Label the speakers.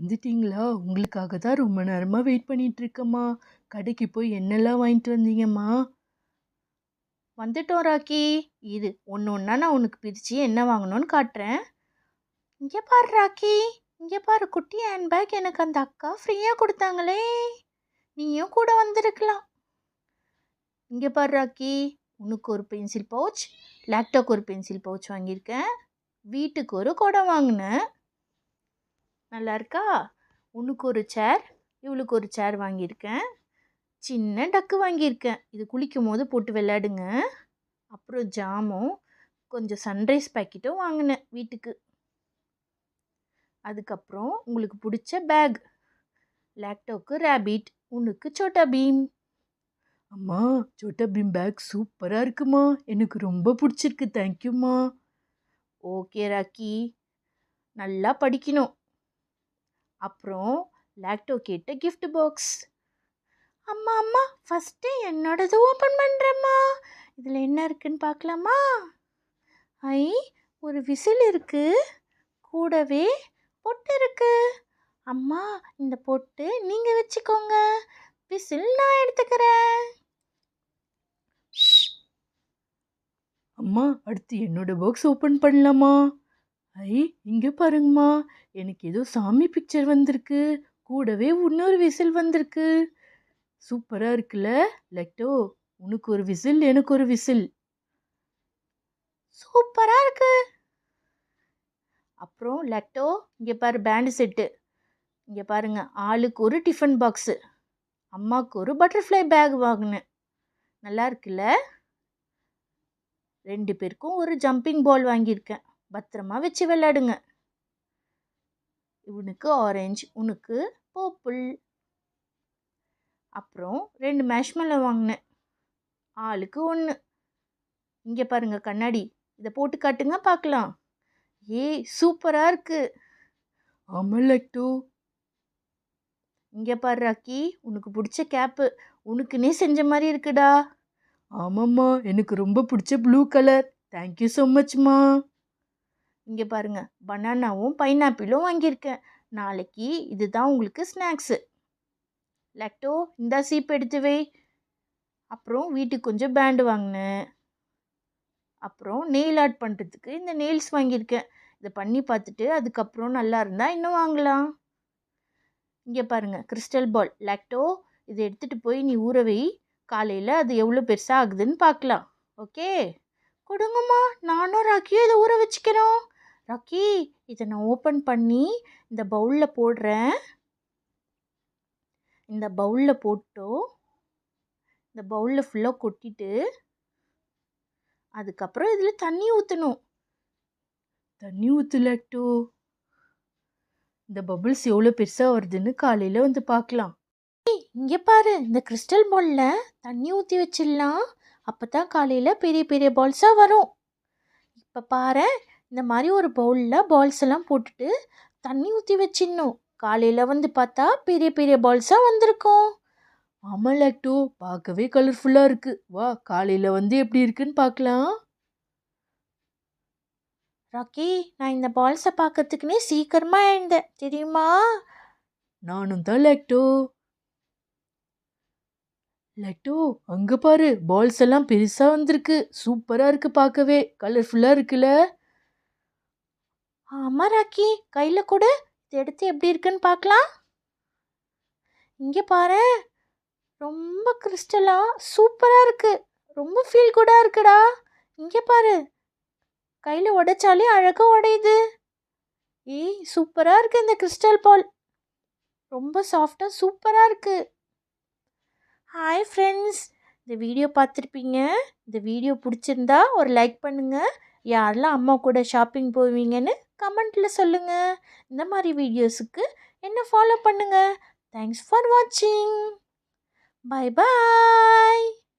Speaker 1: வந்துட்டீங்களா? உங்களுக்காக தான் ரொம்ப நேரமா வெயிட் பண்ணிட்டு இருக்கேம்மா. கடைக்கு போய் என்னெல்லாம் வாங்கிட்டு வந்தீங்கம்மா?
Speaker 2: வந்துட்டோம் ராக்கி. இரு ஒன்று ஒன்றா நான் உனக்கு பிரித்து என்ன வாங்கணும்னு காட்டுறேன். இங்கே பாரு ராக்கி, இங்கே பாரு குட்டி ஹேண்ட்பேக் எனக்கு அந்த அக்கா ஃப்ரீயாக கொடுத்தாங்களே. நீயும் கூட வந்திருக்கலாம். இங்கே பாரு ராக்கி, உனக்கு ஒரு பென்சில் பவுச், லேப்டாப் ஒரு பென்சில் பவுச் வாங்கியிருக்கேன். வீட்டுக்கு ஒரு குடம் வாங்கினேன். நல்லா இருக்கா? உனக்கு ஒரு சேர், இவளுக்கு ஒரு சேர் வாங்கியிருக்கேன். சின்ன டக்கு வாங்கியிருக்கேன். இது குளிக்கும் போது போட்டு விளையாடுங்க. அப்புறம் ஜாமும் கொஞ்சம் சன்ரைஸ் பேக்கெட்டும் வாங்கினேன் வீட்டுக்கு. அதுக்கப்புறம் உங்களுக்கு பிடிச்ச பேக், லேப்டாப்க்கு ரேபிட், உனக்கு சோட்டா பீம்.
Speaker 1: அம்மா, சோட்டா பீம் பேக் சூப்பராக இருக்குமா. எனக்கு ரொம்ப பிடிச்சிருக்கு. தேங்க்யூம்மா.
Speaker 2: ஓகே ராக்கி, நல்லா படிக்கணும். அப்புறம் லேப்டோ கேட்ட கிஃப்ட் பாக்ஸ். அம்மா அம்மா ஃபஸ்ட்டு என்னோடது ஓப்பன் பண்ணுறேம்மா. இதில் என்ன இருக்குன்னு பார்க்கலாமா? ஐ, ஒரு விசில் இருக்கு, கூடவே பொட்டு இருக்கு. அம்மா, இந்த பொட்டு நீங்கள் வச்சுக்கோங்க, விசில் நான் எடுத்துக்கிறேன்.
Speaker 1: அம்மா, அடுத்து என்னோட பாக்ஸ் ஓப்பன் பண்ணலாமா? ஐ, இங்கே பாருங்கம்மா. எனக்கு ஏதோ சாமி பிக்சர் வந்திருக்கு. கூடவே இன்னொரு விசில் வந்திருக்கு. சூப்பராக இருக்குல்ல லெக்டோ? உனக்கு ஒரு விசில், எனக்கு ஒரு விசில்.
Speaker 2: சூப்பராக இருக்கு. அப்புறம் லெக்டோ, இங்கே பாரு பேண்டு செட்டு. இங்கே பாருங்க, ஆளுக்கு ஒரு டிஃபன் பாக்ஸு. அம்மாவுக்கு ஒரு பட்டர்ஃப்ளை பேக் வாங்கினேன். நல்லா இருக்குல்ல? 2 பேருக்கும் ஒரு ஜம்பிங் பால் வாங்கியிருக்கேன். பத்திரமா வச்சு விளையாடுங்க. இவனுக்கு ஆரஞ்சு, உனக்கு பர்பிள். அப்புறம் 2 மேஷ்மெல்லோ வாங்கினேன். ஆளுக்கு 1. இங்கே பாருங்க கண்ணாடி, இதை போட்டு காட்டுங்க பார்க்கலாம். ஏய், சூப்பராக இருக்கு.
Speaker 1: ஆமாம் லெக்டோ.
Speaker 2: இங்கே பாரு ராக்கி, உனக்கு பிடிச்ச கேப்பு, உனக்குன்னே செஞ்ச மாதிரி இருக்குடா.
Speaker 1: ஆமாம்மா, எனக்கு ரொம்ப பிடிச்ச ப்ளூ கலர். தேங்க்யூ ஸோ மச்மா.
Speaker 2: இங்கே பாருங்க, பனானாவும் பைனாப்பிளும் வாங்கியிருக்கேன். நாளைக்கு இதுதான் உங்களுக்கு ஸ்நாக்ஸு. லெக்டோ, இந்த சீப் எடுத்து வை. அப்புறம் வீட்டுக்கு கொஞ்சம் பேண்டு வாங்கினேன். அப்புறம் நெயில் ஆர்ட் பண்ணுறதுக்கு இந்த நெயில்ஸ் வாங்கியிருக்கேன். இதை பண்ணி பார்த்துட்டு அதுக்கப்புறம் நல்லா இருந்தால் இன்னும் வாங்கலாம். இங்கே பாருங்கள், கிறிஸ்டல் பால். லெக்டோ, இதை எடுத்துகிட்டு போய் நீ ஊற வை. காலையில் அது எவ்வளோ பெருசாக ஆகுதுன்னு பார்க்கலாம். ஓகே? கொடுங்கம்மா, நானும் ராக்கியும் இதை ஊற வச்சுக்கிறோம். ராக்கி, இதை நான் ஓப்பன் பண்ணி இந்த பவுலில் போடுறேன். இந்த பவுலில் போட்டோம். இந்த பவுலில் ஃபுல்லாக கொட்டிட்டு அதுக்கப்புறம் இதில் தண்ணி ஊற்றணும்.
Speaker 1: தண்ணி ஊற்று லெக்டோ. இந்த பபிள்ஸ் எவ்வளோ பெருசாக வருதுன்னு காலையில் வந்து பார்க்கலாம்.
Speaker 2: இங்கே பாரு, இந்த கிறிஸ்டல் பாலில் தண்ணி ஊற்றி வச்சிடலாம். அப்போ தான் காலையில் பெரிய பெரிய பால்ஸாக வரும். இப்போ பாரு, இந்த மாதிரி ஒரு பவுலில் பால்ஸ் எல்லாம் போட்டுட்டு தண்ணி ஊற்றி வச்சிடணும். காலையில் வந்து பார்த்தா பெரிய பெரிய பால்ஸாக வந்திருக்கும்.
Speaker 1: ஆமாம் லெக்டோ, பார்க்கவே கலர்ஃபுல்லாக இருக்குது. வா, காலையில் வந்து எப்படி இருக்குன்னு பார்க்கலாம்.
Speaker 2: ராக்கி, நான் இந்த பால்ஸை பார்க்கறதுக்குன்னே சீக்கிரமாக எழுந்தேன் தெரியுமா?
Speaker 1: நானும் தான் லெக்டோ. லெக்டோ, அங்கே பாரு, பால்ஸ் எல்லாம் பெருசாக வந்திருக்கு. சூப்பராக இருக்குது, பார்க்கவே கலர்ஃபுல்லாக இருக்குல்ல?
Speaker 2: ஆமாம் ராக்கி, கையில் கூட இதை எடுத்து எப்படி இருக்குன்னு பார்க்கலாம். இங்கே பாரு, ரொம்ப கிறிஸ்டலாக சூப்பராக இருக்குது. ரொம்ப ஃபீல் குட்டாக இருக்குடா. இங்கே பாரு, கையில் உடைச்சாலே அழகாக உடையுது. ஏய், சூப்பராக இருக்குது இந்த கிறிஸ்டல் பால். ரொம்ப சாஃப்டாக சூப்பராக இருக்குது. ஹாய் ஃப்ரெண்ட்ஸ், இந்த வீடியோ பார்த்துருப்பீங்க. இந்த வீடியோ பிடிச்சிருந்தா ஒரு லைக் பண்ணுங்கள். யாரெல்லாம் அம்மா கூட ஷாப்பிங் போவீங்கன்னு கமெண்ட்டில் சொல்லுங்கள். இந்த மாதிரி வீடியோஸுக்கு என்ன ஃபாலோ பண்ணுங்கள். தேங்க்ஸ் ஃபார் வாட்சிங். Bye bye.